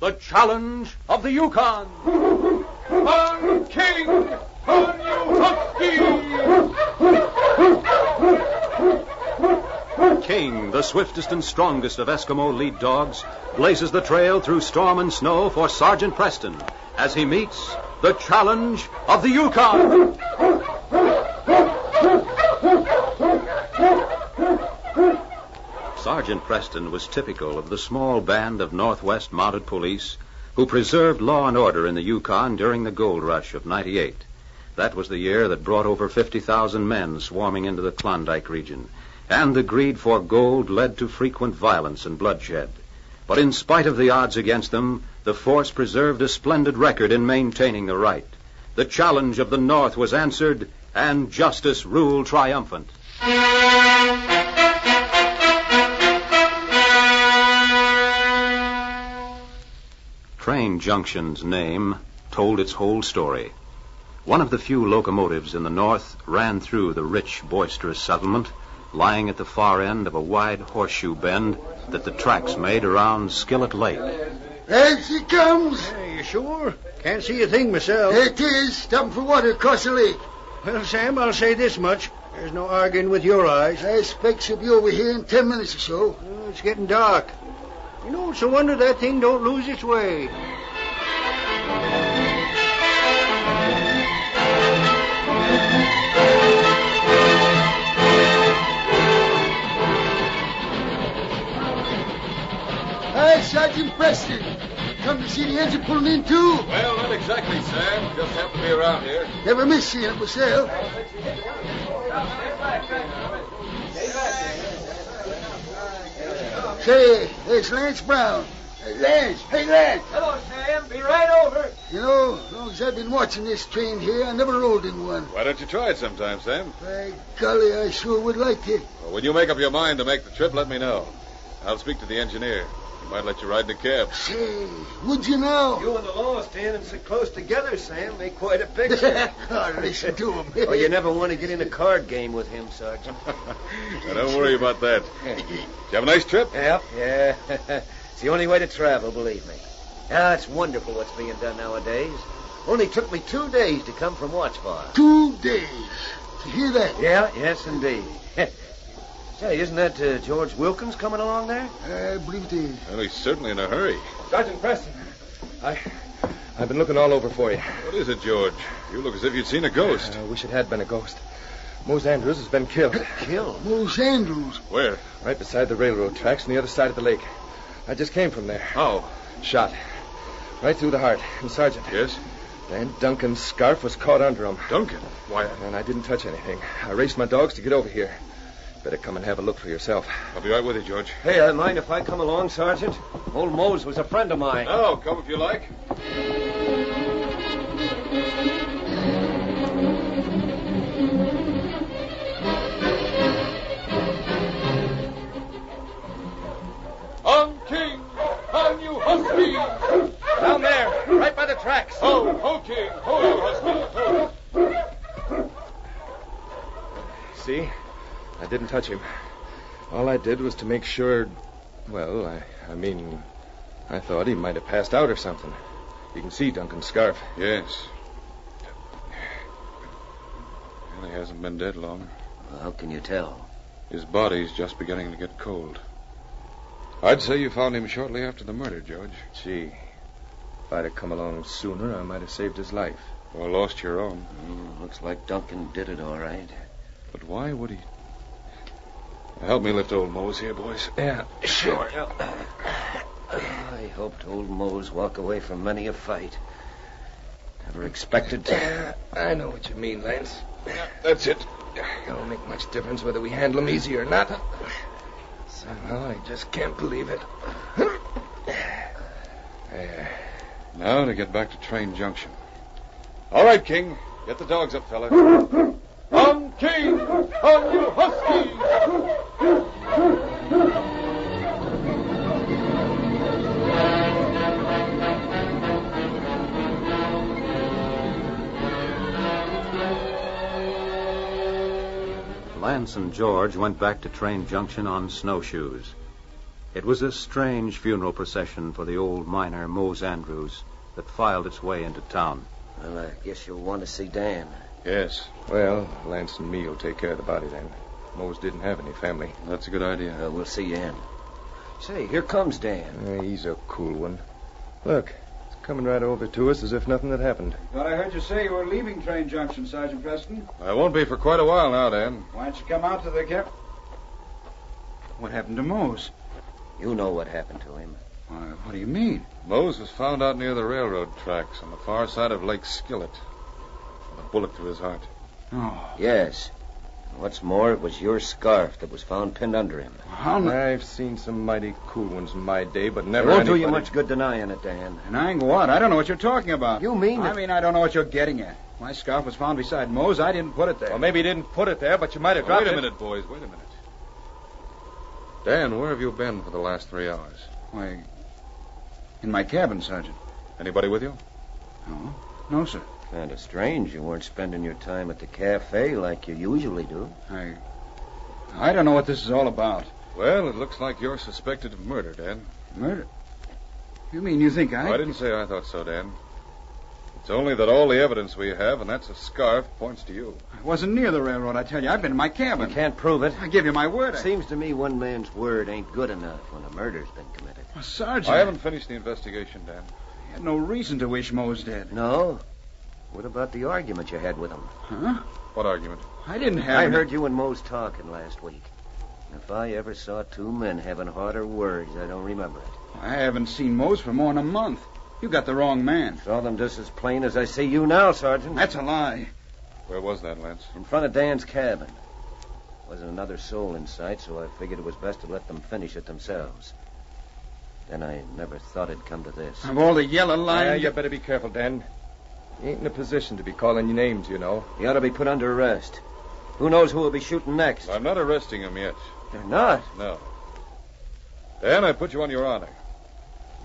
the challenge of the Yukon. On King, on you husky! King, the swiftest and strongest of Eskimo lead dogs, blazes the trail through storm and snow for Sergeant Preston as he meets the challenge of the Yukon. Sergeant Preston was typical of the small band of Northwest Mounted Police who preserved law and order in the Yukon during the gold rush of '98. That was the year that brought over 50,000 men swarming into the Klondike region, and the greed for gold led to frequent violence and bloodshed. But in spite of the odds against them, the force preserved a splendid record in maintaining the right. The challenge of the North was answered, and justice ruled triumphant. Train Junction's name told its whole story. One of the few locomotives in the north ran through the rich, boisterous settlement, lying at the far end of a wide horseshoe bend that the tracks made around Skillet Lake. There she comes. Hey, you sure? Can't see a thing myself. There it is, stopping for water across the lake. Well, Sam, I'll say this much. There's no arguing with your eyes. I expect she'll be over here in 10 minutes or so. Oh, it's getting dark. You know, it's a wonder that thing don't lose its way. Hi, Sergeant Preston. Come to see the engine pulling in, too? Well, not exactly, Sam. Just happened to be around here. Never miss seeing it myself. Say, there's Lance Brown. Hey, Lance. Hello, Sam. Be right over. You know, as long as I've been watching this train here, I never rode in one. Why don't you try it sometime, Sam? By golly, I sure would like to. Well, when you make up your mind to make the trip, let me know. I'll speak to the engineer. He might let you ride in a cab. Say, would you now? You and the law standing so close together, Sam, make quite a picture. Oh, listen to him. Oh, you never want to get in a card game with him, Sergeant. Now, don't worry about that. Did you have a nice trip? Yep, yeah. It's the only way to travel, believe me. Ah, it's wonderful what's being done nowadays. Only took me 2 days to come from Watchbar. 2 days. You hear that? Yeah, yes, indeed. Say, isn't that George Wilkins coming along there? I believe it is. Well, he's certainly in a hurry. Sergeant Preston, I've been looking all over for you. What is it, George? You look as if you'd seen a ghost. I wish it had been a ghost. Mose Andrews has been killed. Killed? Mose Andrews. Where? Right beside the railroad tracks on the other side of the lake. I just came from there. How? Shot. Right through the heart. And Sergeant. Yes? Dan Duncan's scarf was caught under him. Duncan? Why? And I didn't touch anything. I raced my dogs to get over here. Better come and have a look for yourself. I'll be right with you, George. Hey, I mind if I come along, Sergeant? Old Mose was a friend of mine. Oh, come if you like. On King, on you husky! Down there, right by the tracks. Ho, King, ho, you husky, ho! See? I didn't touch him. All I did was to make sure... Well, I thought he might have passed out or something. You can see Duncan's scarf. Yes. Well, he hasn't been dead long. Well, how can you tell? His body's just beginning to get cold. I'd say you found him shortly after the murder, George. Gee, if I'd have come along sooner, I might have saved his life. Or lost your own. Looks like Duncan did it all right. But why would he... Help me lift old Mose here, boys. Yeah, sure. I hoped old Mose walk away from many a fight. Never expected to... I know what you mean, Lance. That's it. It don't make much difference whether we handle him easy or not. Somehow I just can't believe it. Now to get back to Train Junction. All right, King. Get the dogs up, fella. On King, on you husky! Lance and George went back to Train Junction on snowshoes. It was a strange funeral procession for the old miner, Mose Andrews, that filed its way into town. Well, I guess you'll want to see Dan. Yes. Well, Lance and me will take care of the body then. Mose didn't have any family. That's a good idea. We'll see you in. Say, here comes Dan. He's a cool one. Look, he's coming right over to us as if nothing had happened. Thought I heard you say you were leaving Train Junction, Sergeant Preston. I won't be for quite a while now, Dan. Why don't you come out to the camp? What happened to Mose? You know what happened to him. Why, what do you mean? Mose was found out near the railroad tracks on the far side of Lake Skillet with a bullet through his heart. Oh. Yes. What's more, it was your scarf that was found pinned under him. I've seen some mighty cool ones in my day, but never It won't anybody... do you much good denying it, Dan. Denying what? I don't know what you're talking about. You mean I it? mean, I don't know what you're getting at. My scarf was found beside Mose. I didn't put it there. Well, maybe you didn't put it there, but you might have Wait dropped a it. minute, boys. Wait a minute. Dan, where have you been for the last 3 hours? Why, in my cabin, Sergeant. Anybody with you? No. No, sir. Kind of strange you weren't spending your time at the cafe like you usually do. I don't know what this is all about. Well, it looks like you're suspected of murder, Dan. Murder? You mean you think I didn't say I thought so, Dan. It's only that all the evidence we have, and that's a scarf, points to you. I wasn't near the railroad, I tell you. I've been in my cabin. You can't prove it. I give you my word. Seems to me one man's word ain't good enough when a murder's been committed. Well, Sergeant. I haven't finished the investigation, Dan. I had no reason to wish Mose dead. No? What about the argument you had with him? Huh? What argument? I didn't have I any- heard you and Mose talking last week. If I ever saw two men having harder words, I don't remember it. I haven't seen Mose for more than a month. You got the wrong man. Saw them just as plain as I see you now, Sergeant. That's a lie. Where was that, Lance? In front of Dan's cabin. Wasn't another soul in sight, so I figured it was best to let them finish it themselves. Then I never thought it'd come to this. Of all the yellow lying... You better be careful, Dan. You ain't in a position to be calling your names, you know. He ought to be put under arrest. Who knows who will be shooting next? I'm not arresting him yet. They're not. No. Dan, I put you on your honor.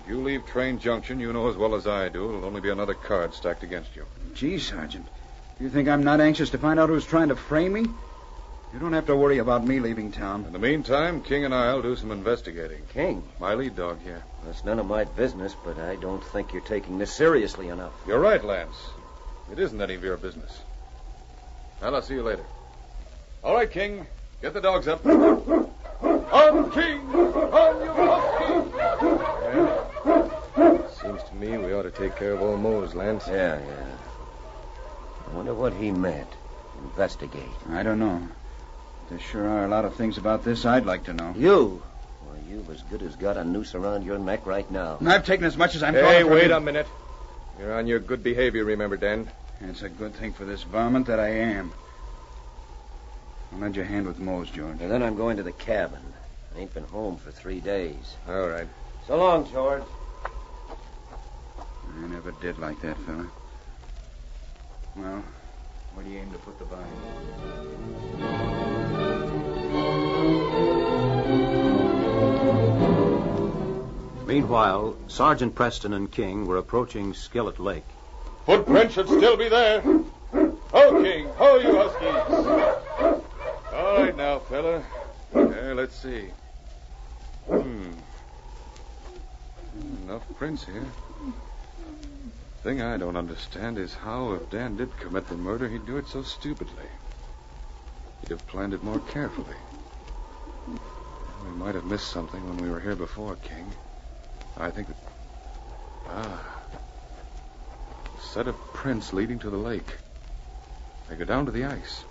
If you leave Train Junction, you know as well as I do, it'll only be another card stacked against you. Gee, Sergeant. You think I'm not anxious to find out who's trying to frame me? You don't have to worry about me leaving town. In the meantime, King and I'll do some investigating. King? My lead dog here. That's none of my business, but I don't think you're taking this seriously enough. You're right, Lance. It isn't any of your business. Well, I'll see you later. All right, King. Get the dogs up. On, King! On, you husky! Seems to me we ought to take care of old Mose, Lance. Yeah. I wonder what he meant. Investigate. I don't know. There sure are a lot of things about this I'd like to know. You? Well, you've as good as got a noose around your neck right now. And I've taken as much as I'm Hey, going for. wait a minute. You're on your good behavior, remember, Dan. It's a good thing for this varmint that I am. I'll lend you a hand with Mose, George. And then I'm going to the cabin. I ain't been home for 3 days. All right. So long, George. I never did like that fella. Well, where do you aim to put the body? Meanwhile, Sergeant Preston and King were approaching Skillet Lake. Footprints should still be there. Ho, King. Ho, you huskies. All right now, fella. There, let's see. Enough prints here. Thing I don't understand is how, if Dan did commit the murder, he'd do it so stupidly. He'd have planned it more carefully. We might have missed something when we were here before, King. I think that... A set of prints leading to the lake. They go down to the ice.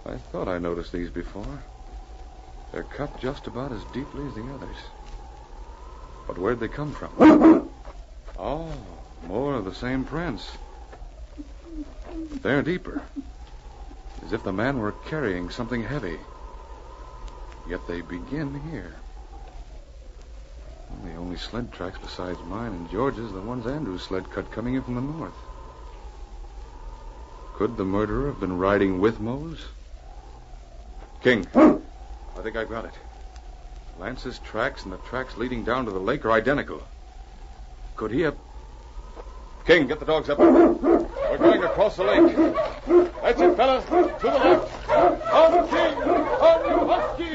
I thought I noticed these before. They're cut just about as deeply as the others. But where'd they come from? Oh, more of the same prints. They're deeper. As if the man were carrying something heavy. Yet they begin here. The only sled tracks besides mine and George's are the ones Andrew's sled cut coming in from the north. Could the murderer have been riding with Mose? King, I think I've got it. Lance's tracks and the tracks leading down to the lake are identical. Could he have... King, get the dogs up. We're going across the lake. That's it, fellas. To the left. On King! On you Husky!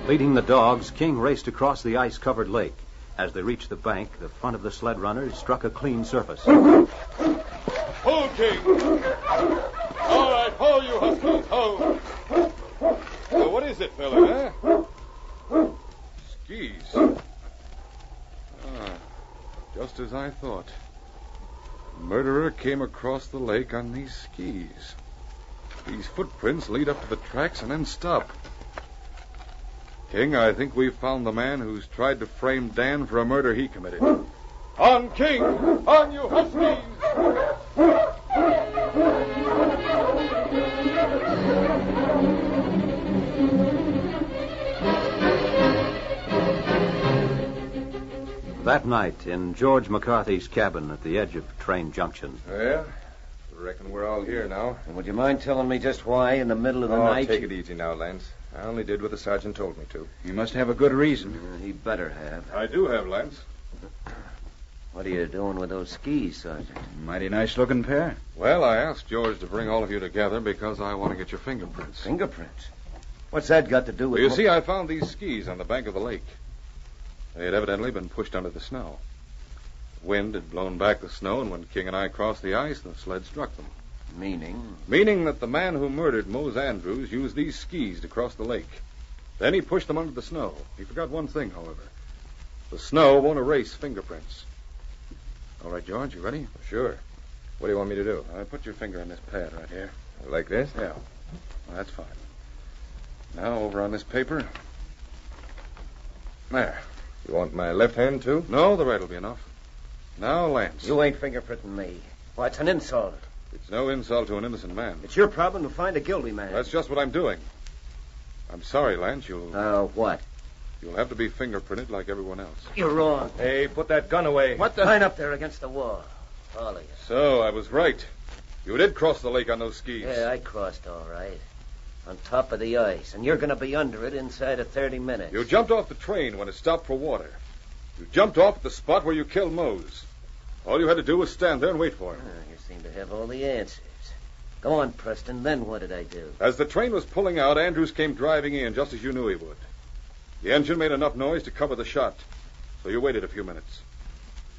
Leading the dogs, King raced across the ice-covered lake. As they reached the bank, the front of the sled runners struck a clean surface. Hold, King! All right, ho, you Huskies, ho! So what is it, fella, huh? Skis. Just as I thought. Murderer came across the lake on these skis. These footprints lead up to the tracks and then stop. King, I think we've found the man who's tried to frame Dan for a murder he committed. On, King! On, you Huskies! That night, in George McCarthy's cabin at the edge of Train Junction. Well, I reckon we're all here now. And would you mind telling me just why in the middle of the night? Take it easy now, Lance. I only did what the sergeant told me to. He must have a good reason. He better have. I do have, Lance. What are you doing with those skis, Sergeant? Mighty nice-looking pair. Well, I asked George to bring all of you together because I want to get your fingerprints. Fingerprints? What's that got to do with... Well, you see, I found these skis on the bank of the lake. They had evidently been pushed under the snow. The wind had blown back the snow, and when King and I crossed the ice, the sled struck them. Meaning? Meaning that the man who murdered Mose Andrews used these skis to cross the lake. Then he pushed them under the snow. He forgot one thing, however. The snow won't erase fingerprints. All right, George, you ready? Sure. What do you want me to do? Put your finger on this pad right here. Like this? Yeah. Well, that's fine. Now, over on this paper. There. You want my left hand, too? No, the right will be enough. Now, Lance. You ain't fingerprinting me. Why, it's an insult. It's no insult to an innocent man. It's your problem to find a guilty man. That's just what I'm doing. I'm sorry, Lance. What? You'll have to be fingerprinted like everyone else. You're wrong. Hey, put that gun away. What the... Line up there against the wall. All of you. So, I was right. You did cross the lake on those skis. Yeah, I crossed all right. On top of the ice. And you're going to be under it inside of 30 minutes. You jumped off the train when it stopped for water. You jumped off at the spot where you killed Mose. All you had to do was stand there and wait for him. You seem to have all the answers. Go on, Preston. Then what did I do? As the train was pulling out, Andrews came driving in just as you knew he would. The engine made enough noise to cover the shot, so you waited a few minutes.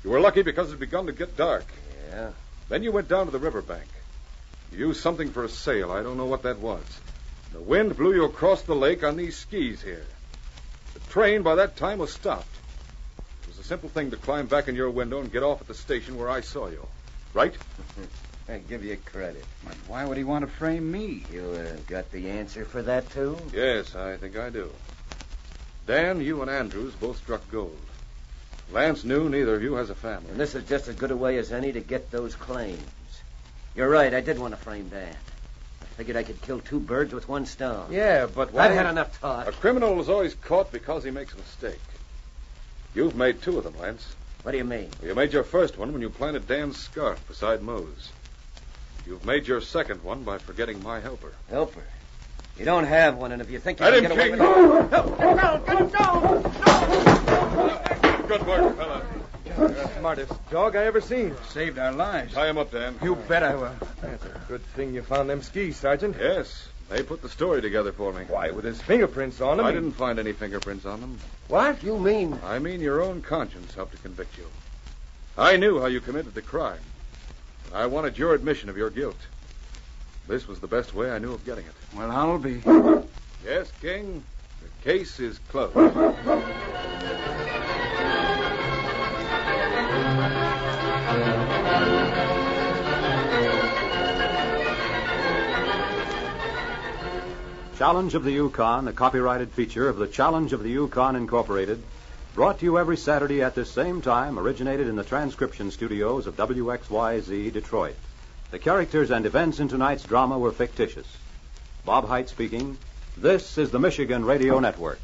You were lucky because it had begun to get dark. Yeah? Then you went down to the riverbank. You used something for a sail. I don't know what that was. The wind blew you across the lake on these skis here. The train, by that time, was stopped. It was a simple thing to climb back in your window and get off at the station where I saw you. Right? I give you credit. But why would he want to frame me? You got the answer for that, too? Yes, I think I do. Dan, you and Andrews both struck gold. Lance knew neither of you has a family. And this is just as good a way as any to get those claims. You're right, I did want to frame Dan. I figured I could kill two birds with one stone. Yeah, but why... I've had enough talk. A criminal is always caught because he makes a mistake. You've made two of them, Lance. What do you mean? You made your first one when you planted Dan's scarf beside Mose. You've made your second one by forgetting my helper. Helper? You don't have one, and if you think you Let can him, get away King! with it... No! Get him down! Good work, fella. You're the smartest dog I ever seen. Saved our lives. Tie him up, Dan. You bet I will. That's a good thing you found them skis, Sergeant. Yes, they put the story together for me. Why, with his fingerprints on them... I didn't find any fingerprints on them. What? You mean... I mean your own conscience helped to convict you. I knew how you committed the crime. I wanted your admission of your guilt. This was the best way I knew of getting it. Well, I'll be. Yes, King, the case is closed. Challenge of the Yukon, a copyrighted feature of the Challenge of the Yukon Incorporated, brought to you every Saturday at this same time, originated in the transcription studios of WXYZ Detroit. The characters and events in tonight's drama were fictitious. Bob Height speaking. This is the Michigan Radio Network.